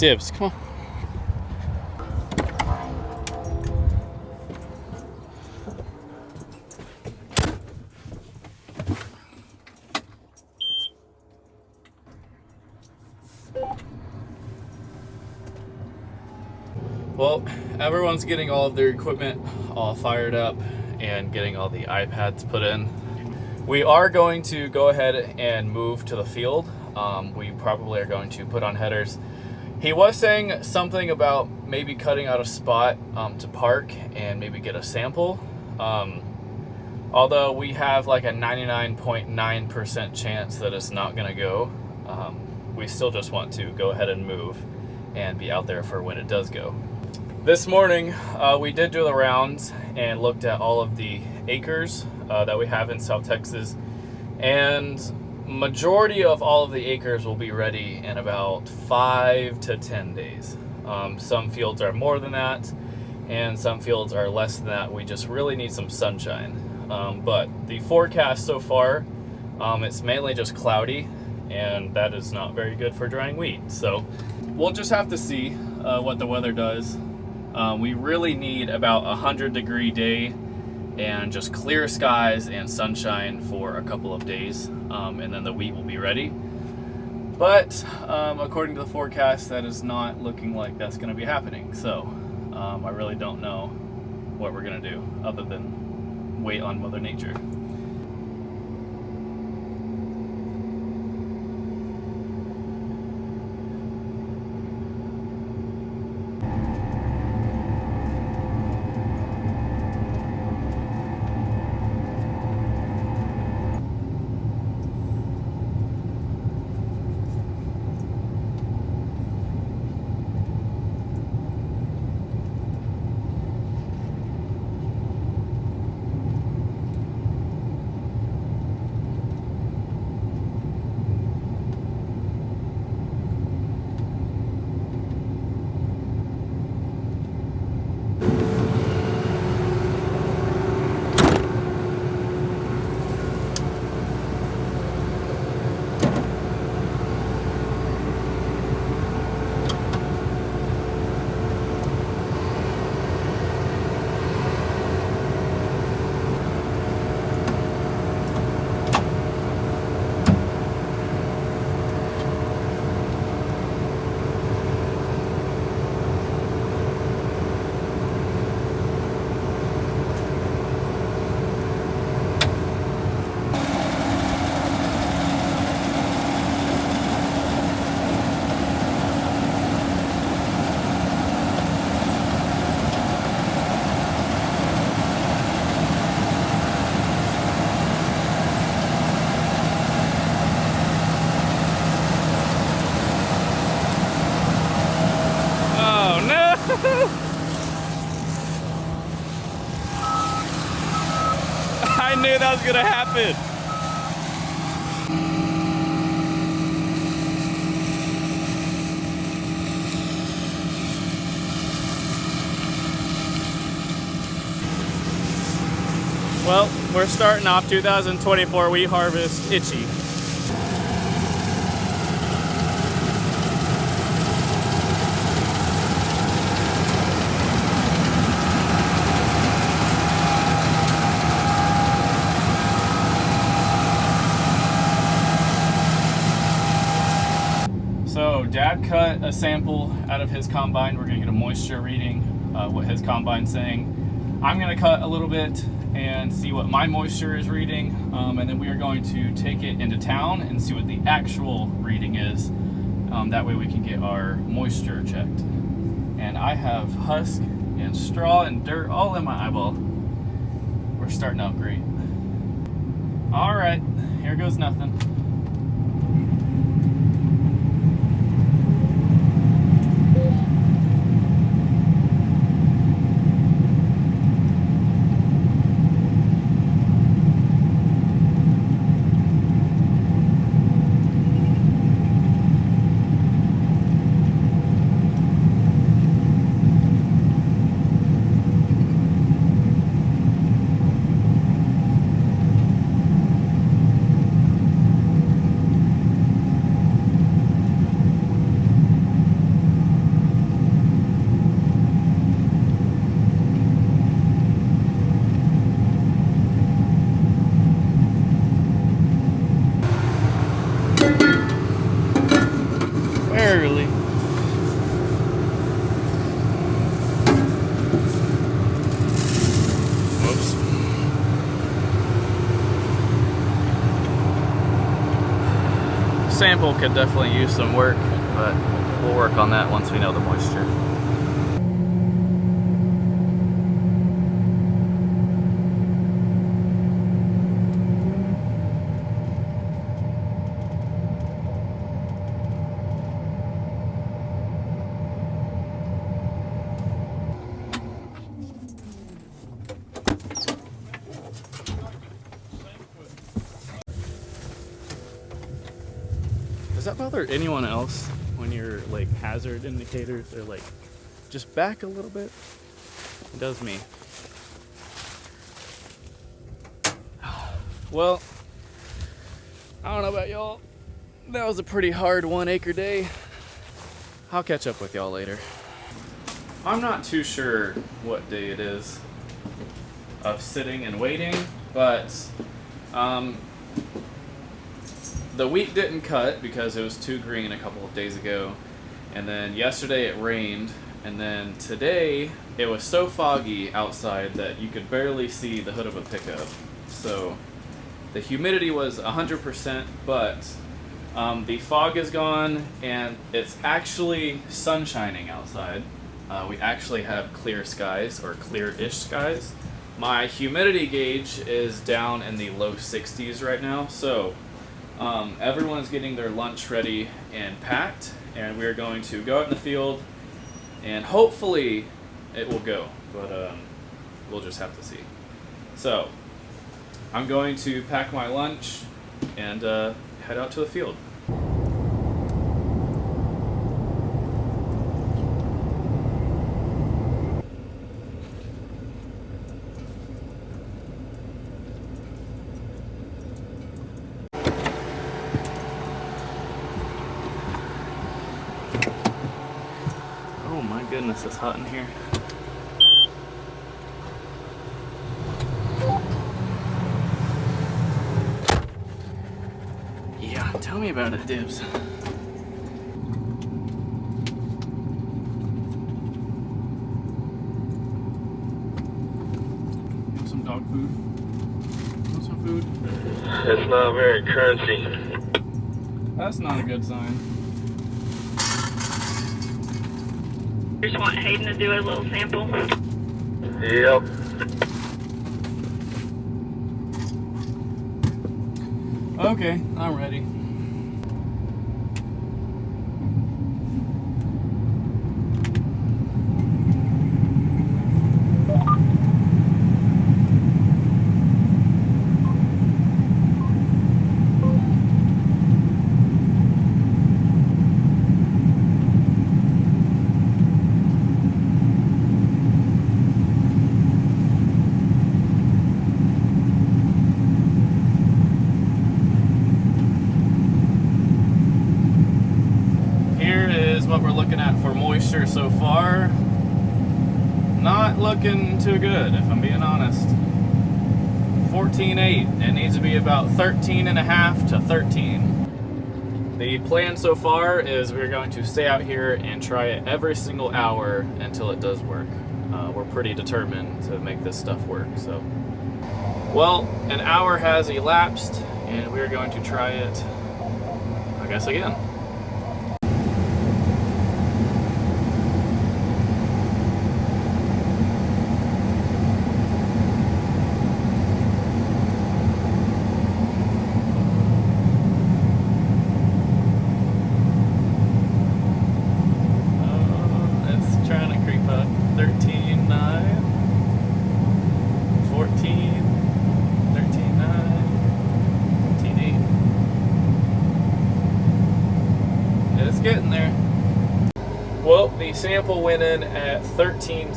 Dibs, come on. Well, everyone's getting all of their equipment all fired up and getting all the iPads put in. We are going to go ahead and move to the field. We probably are going to put on headers. He was saying something about maybe cutting out a spot to park and maybe get a sample. Although we have like a 99.9% chance that it's not going to go, we still just want to go ahead and move and be out there for when it does go. This morning, we did do the rounds and looked at all of the acres that we have in South Texas, and majority of all of the acres will be ready in about 5 to 10 days. Some fields are more than that, and some fields are less than that. We just really need some sunshine. But the forecast so far, it's mainly just cloudy, and that is not very good for drying wheat. So we'll just have to see what the weather does. We really need about 100-degree day and just clear skies and sunshine for a couple of days, and then the wheat will be ready. But according to the forecast, that is not looking like that's going to be happening. So I really don't know what we're going to do other than wait on Mother Nature. I knew that was gonna happen. Well, we're starting off 2024 wheat harvest itchy. So Dad cut a sample out of his combine. We're gonna get a moisture reading, what his combine's saying. I'm gonna cut a little bit and see what my moisture is reading, and then we are going to take it into town and see what the actual reading is. That way we can get our moisture checked. And I have husk and straw and dirt all in my eyeball. We're starting out great. All right, here goes nothing. sample could definitely use some work, but we'll work on that once we know the moisture. Does that bother anyone else when your like hazard indicators are like just back a little bit? It does me. Well, I don't know about y'all. That was a pretty hard 1 acre day. I'll catch up with y'all later. I'm not too sure what day it is of sitting and waiting, but the wheat didn't cut because it was too green a couple of days ago, and then yesterday it rained, and then today it was so foggy outside that you could barely see the hood of a pickup. So the humidity was 100%, but the fog is gone and it's actually sun shining outside. We actually have clear skies, or clear-ish skies. My humidity gauge is down in the low 60s right now, so everyone's getting their lunch ready and packed, and we're going to go out in the field, and hopefully it will go, but we'll just have to see. So I'm going to pack my lunch and head out to the field. Oh my goodness, it's hot in here. Yeah, tell me about it, Dibs. Want some dog food? Want some food? It's not very crunchy. That's not a good sign. Just want Hayden to do a little sample. Yep. Okay, I'm ready. What we're looking at for moisture so far. Not looking too good, if I'm being honest. 14.8. It needs to be about 13.5 to 13. The plan so far is we're going to stay out here and try it every single hour until it does work. We're pretty determined to make this stuff work. So, well, an hour has elapsed and we're going to try it, I guess, again. Getting there. Well, the sample went in at 13.6,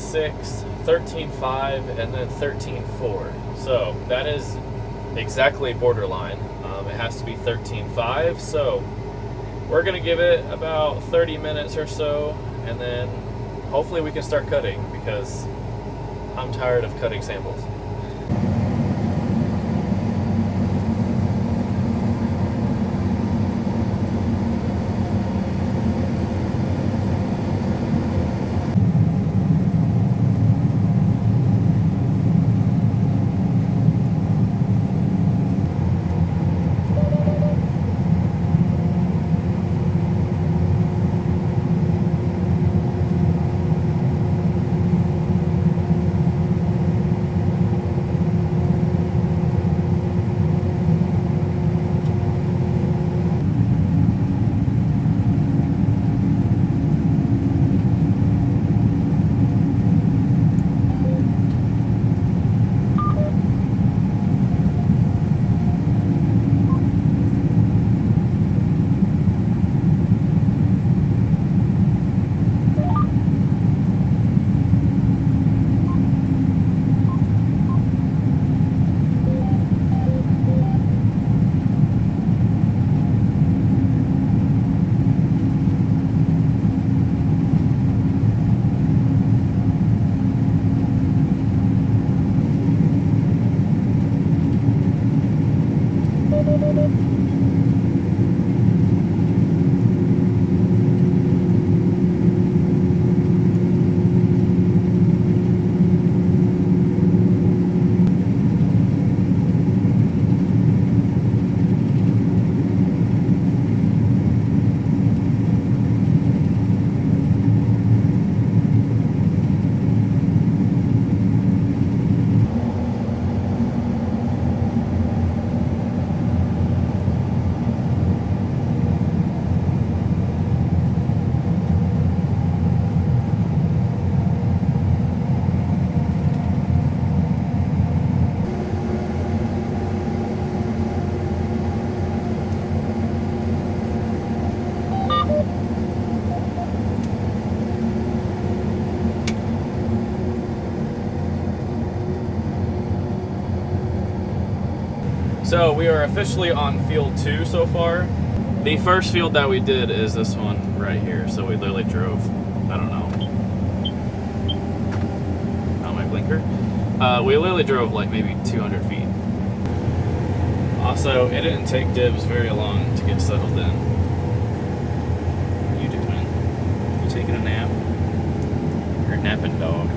13.5, and then 13.4. So that is exactly borderline. It has to be 13.5. So we're gonna give it about 30 minutes or so, and then hopefully we can start cutting, because I'm tired of cutting samples. So we are officially on field 2 so far. The first field that we did is this one right here. So we literally drove, I don't know, on my blinker. We literally drove like maybe 200 feet. Also, it didn't take Dibs very long to get settled in. What are you doing? You taking a nap? You're a napping dog.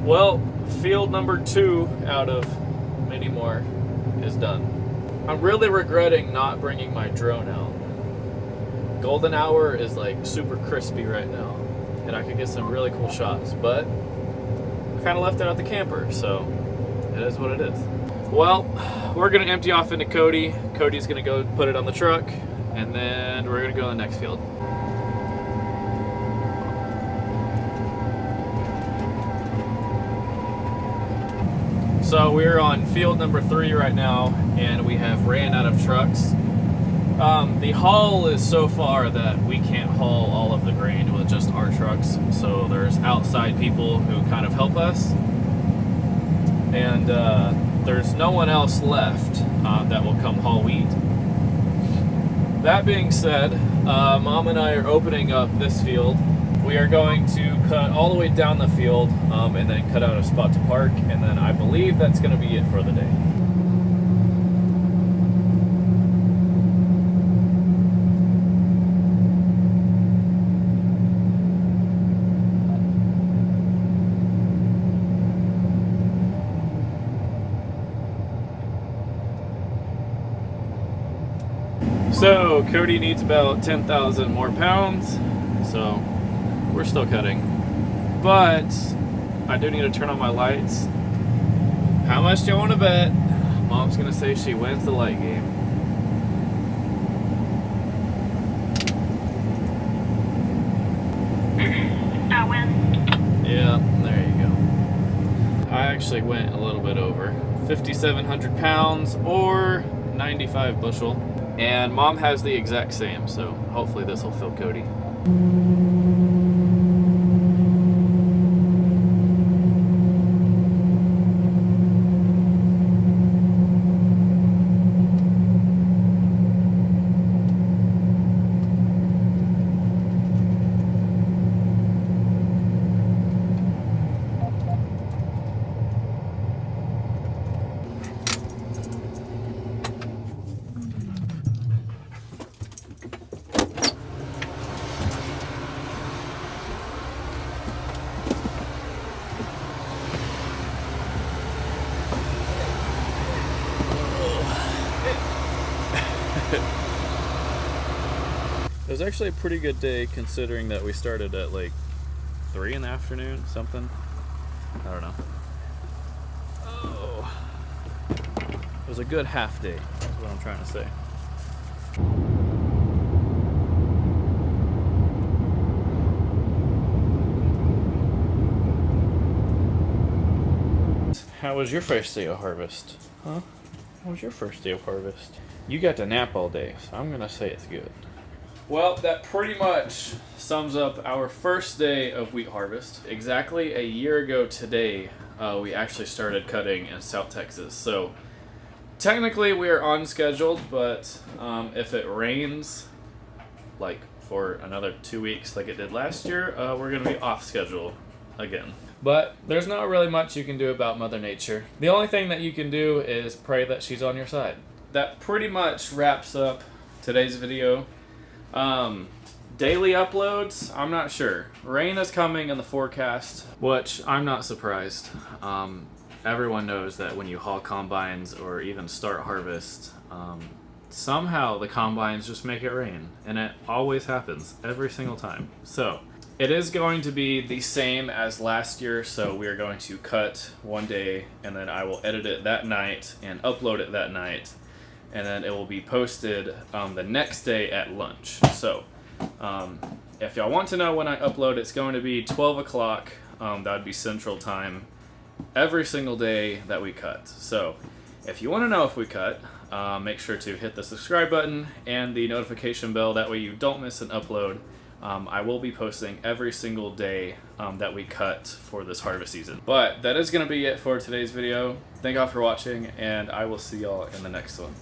Well, field number 2 out of many more is done. I'm really regretting not bringing my drone out. Golden hour is like super crispy right now, and I could get some really cool shots, but I kind of left it at the camper, so it is what it is. Well, we're gonna empty off into Cody. Cody's gonna go put it on the truck, and then we're gonna go to the next field. So we're on field number 3 right now, and we have ran out of trucks. The haul is so far that we can't haul all of the grain with just our trucks. So there's outside people who kind of help us, and there's no one else left that will come haul wheat. That being said, Mom and I are opening up this field. We are going to cut all the way down the field and then cut out a spot to park, and then I believe that's going to be it for the day. So Cody needs about 10,000 more pounds, so we're still cutting, but I do need to turn on my lights. How much do you want to bet Mom's gonna say she wins the light game? I win. Yeah, there you go. I actually went a little bit over 5,700 pounds or 95 bushel, and Mom has the exact same, so hopefully this will fill Cody. It was actually a pretty good day considering that we started at like 3 in the afternoon, something. I don't know. Oh. It was a good half day, is what I'm trying to say. How was your first day of harvest? Huh? How was your first day of harvest? You got to nap all day, so I'm gonna say it's good. Well, that pretty much sums up our first day of wheat harvest. Exactly a year ago today, we actually started cutting in South Texas. So technically we are on schedule, but if it rains like for another 2 weeks like it did last year, we're gonna be off schedule again. But there's not really much you can do about Mother Nature. The only thing that you can do is pray that she's on your side. That pretty much wraps up today's video. Daily uploads, I'm not sure. Rain is coming in the forecast, which I'm not surprised. Everyone knows that when you haul combines or even start harvest, somehow the combines just make it rain, and it always happens every single time. So It is going to be the same as last year, so we are going to cut one day, and then I will edit it that night and upload it that night, and then it will be posted the next day at lunch. So if y'all want to know when I upload, it's going to be 12 o'clock, that would be Central Time, every single day that we cut. So if you want to know if we cut, make sure to hit the subscribe button and the notification bell, that way you don't miss an upload. I will be posting every single day that we cut for this harvest season. But that is going to be it for today's video. Thank y'all for watching, and I will see y'all in the next one.